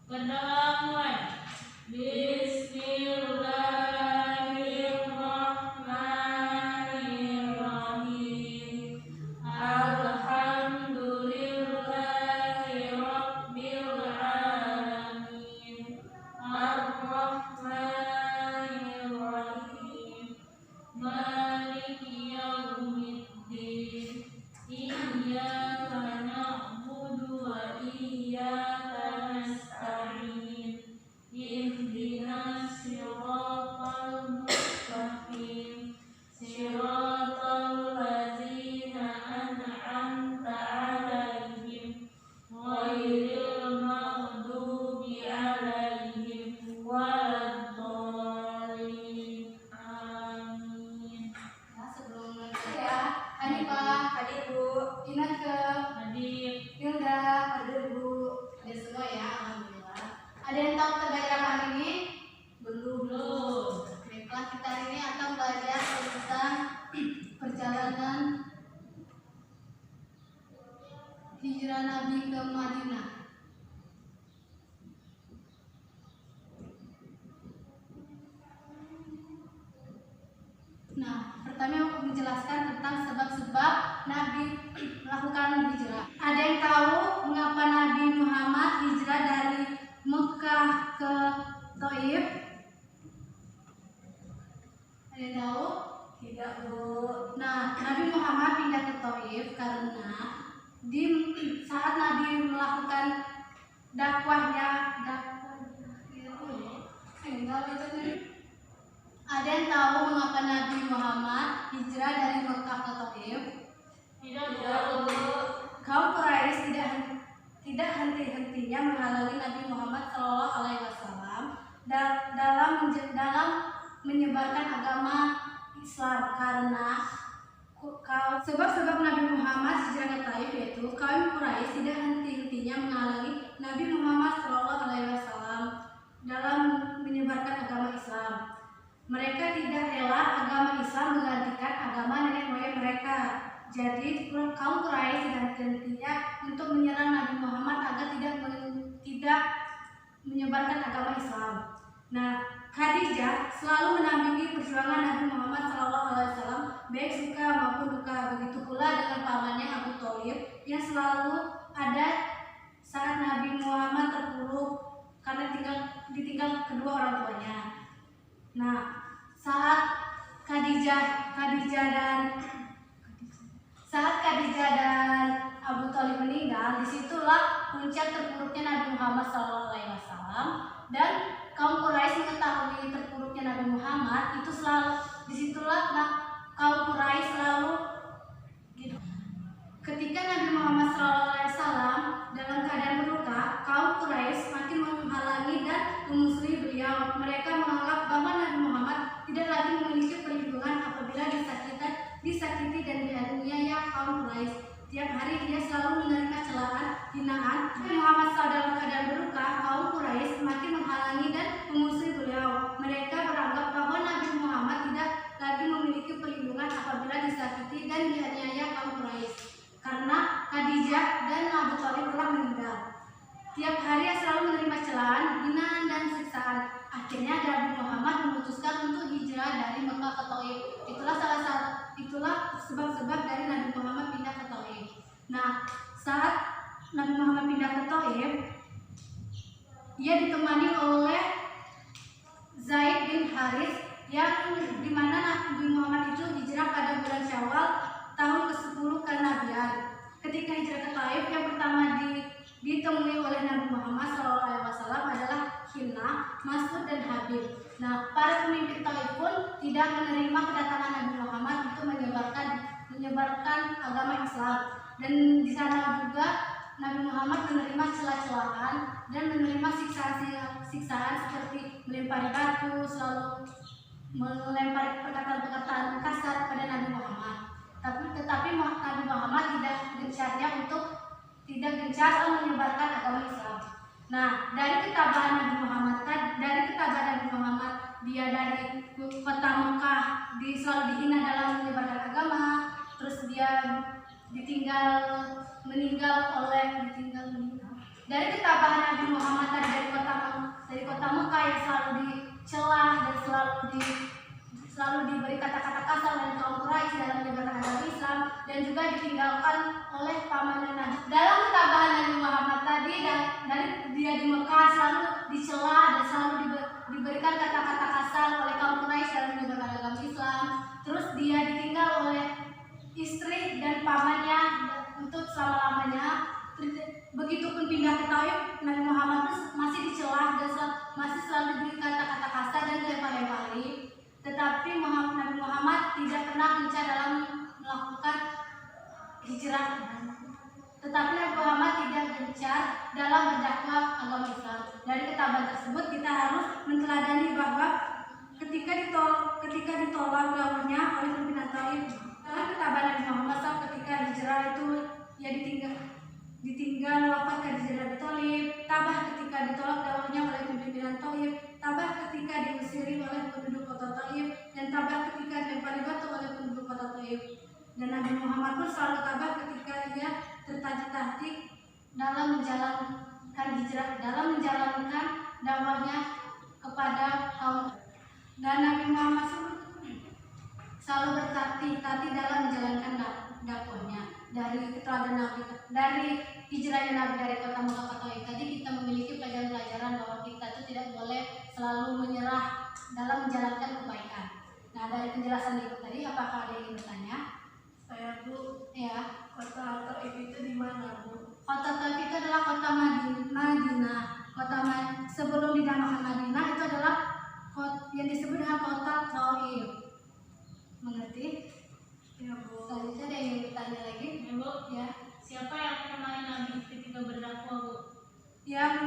Kedalaman. Bismillahirrahmanirrahim. Alhamdulillahi rabbil alamin. Ar-Rahmanir-Rahim. Maliki yaumiddin. Iyyaka na'budu wa iyyaka nasta'in. Ihdinas siratal mustaqim. Siratal ladzina an'amta 'alaihim ghairil maghdubi 'alaihim waladdallin. Amin. Nah, sebelum lanjut ya, Hanifah, Hadir Bu. Ineke, Hadir. Hilda, Hadir Bu. ada semua ya, alhamdulillah. Ada yang tahu terbaik apa ini? Belum. Baiklah, kita hari ini akan belajar tentang perjalanan hijrah Nabi ke Madinah. Nah, pertama aku menjelaskan tentang sebab-sebab Nabi melakukan hijrah. Ada yang tahu mengapa Nabi Muhammad hijrah dari Mekah ke Thaif? Ada yang tahu? Tidak Bu. Nah, Nabi Muhammad pindah ke Thaif karena di saat Nabi melakukan dakwahnya, ada yang tahu mengapa Nabi Muhammad hijrah dari Mekah ke Thaif? Tidak Tidak Bu. Kaum Quraisy tidak henti-hentinya menghalangi Nabi Muhammad SAW dalam menyebarkan agama Islam karena sebab-sebab Nabi Muhammad hijrah ke Taif yaitu kaum Quraisy tidak henti-hentinya menghalangi Nabi Muhammad SAW dalam menyebarkan agama Islam. Mereka tidak rela agama Islam menggantikan agama nenek moyang mereka. Jadi kaum Quraisy tidak henti-hentinya untuk menyerang Nabi Muhammad agar tidak menyebarkan agama Islam. Nah, Khadijah selalu mendampingi perjuangan Nabi Muhammad SAW baik suka maupun duka. Begitu pula dengan pamannya Abu Thalib yang selalu ada saat Nabi Muhammad terpuruk karena ditinggal kedua orang tuanya. Nah, saat Khadijah dan Abu Thalib meninggal, disitulah puncak terpuruknya Nabi Muhammad SAW. Dan kaum Quraisy mengetahui terpuruknya Nabi Muhammad, itu selalu disitulah kaum Quraisy selalu gitu. Ketika Nabi Muhammad SAW dalam keadaan terluka, kaum Quraisy makin menghalangi dan memusuhi beliau. Mereka menganggap bahwa Nabi Muhammad tidak lagi memiliki perlindungan apabila disakiti dan dianiaya kaum Quraisy. Tiap hari dia selalu menerima celaan, hinaan. Nabi Muhammad SAW dalam keadaan berluka, kaum Quraisy semakin menghalangi dan memusuhi beliau. Mereka beranggap bahwa Nabi Muhammad tidak lagi memiliki perlindungan apabila disakiti dan dianiaya kaum Quraisy karena Khadijah dan Abu Thalib telah meninggal. Tiap hari dia selalu menerima celaan, hinaan dan siksaan. Akhirnya Nabi Muhammad memutuskan untuk hijrah dari Mekah ke Thaif. Itulah sebab-sebab dari Nabi Muhammad pindah ke Thaif. Nah, saat Nabi Muhammad pindah ke Thaif, ia ditemani oleh Zaid bin Harith yang dimana Nabi Muhammad itu hijrah pada bulan Syawal tahun ke-10 kenabian. Ketika hijrah ke Thaif, yang pertama ditemui oleh Nabi Muhammad SAW adalah Hilna, Mas'ud dan Habib. Nah, para pemimpin Thaif pun tidak menerima kedatangan Nabi Muhammad untuk menyebarkan agama Islam. Dan di sana juga Nabi Muhammad menerima celah-celahan dan menerima siksaan seperti melempari batu, selalu melempari perkataan-perkataan kasar pada Nabi Muhammad. Tetapi Nabi Muhammad tidak gencar menyebarkan agama Islam. Nah, dari ketabahan Nabi Muhammad, dia dari kota Mekah selalu dihina dalam menyebarkan agama, terus dia meninggal dari ketabahan Nabi Muhammad tadi dari kota Mekah yang selalu dicela dan selalu diberi kata-kata kasar oleh kaum Quraisy dalam menyebarkan agama Islam, dan juga ditinggalkan oleh pamannya Nabi. Dalam ketabahan Nabi Muhammad tadi, dari dia di Mekah selalu dicela dan selalu diberikan kata-kata kasar oleh kaum Quraisy dalam menyebarkan agama Islam. Terus dia ditinggal oleh istri dan pamannya untuk selama-lamanya. Begitupun pindah ke Taif, Nabi Muhammad masih dicela dan masih selalu diberi kata-kata kasar dan dilempar-lempari. Tetapi Nabi Muhammad tidak pernah gencar dalam melakukan hijrah. Tetapi Nabi Muhammad tidak gencar dalam berdakwah agama Islam. Dari ketabahan tersebut kita harus menteladani bahwa ketika ditolak dakwahnya oleh pimpinan Taif, dalam ketabahan Nabi Muhammad SAW ketika hijrah itu ya ditinggal wafat Khadijah Abi Thalib, tabah ketika ditolak dakwahnya oleh pimpinan Taif, tabah ketika diusiri oleh penduduk kota Taif, dan tabah ketika dilempari batu oleh penduduk kota Taif. Dan Nabi Muhammad pun selalu tabah ketika ia tertatih-tatih dalam menjalankan hijrah, dalam menjalankan dakwahnya kepada kaum. Dan Nabi Muhammad selalu bertatih-tatih dalam menjalankan dakwahnya. Dari hijrahnya Nabi dari kota Mekah ke Taif tadi, kita memiliki pelajaran-pelajaran bahwa kita itu tidak boleh selalu menyerah dalam menjalankan kebaikan. Nah, dari penjelasan itu tadi, apakah ada yang ingin bertanya? Saya Bu, Ya. kota Taif itu di mana Bu? Kota Taif itu adalah kota Madinah. Sebelum dinamakan Madinah itu adalah yang disebut dengan kota Taif. Mengerti? Ya Bu. Selanjutnya ada yang ingin bertanya lagi? Ya, Bu. Ya. Siapa yang menemani Nabi ketika berdakwah, Bu? Ya,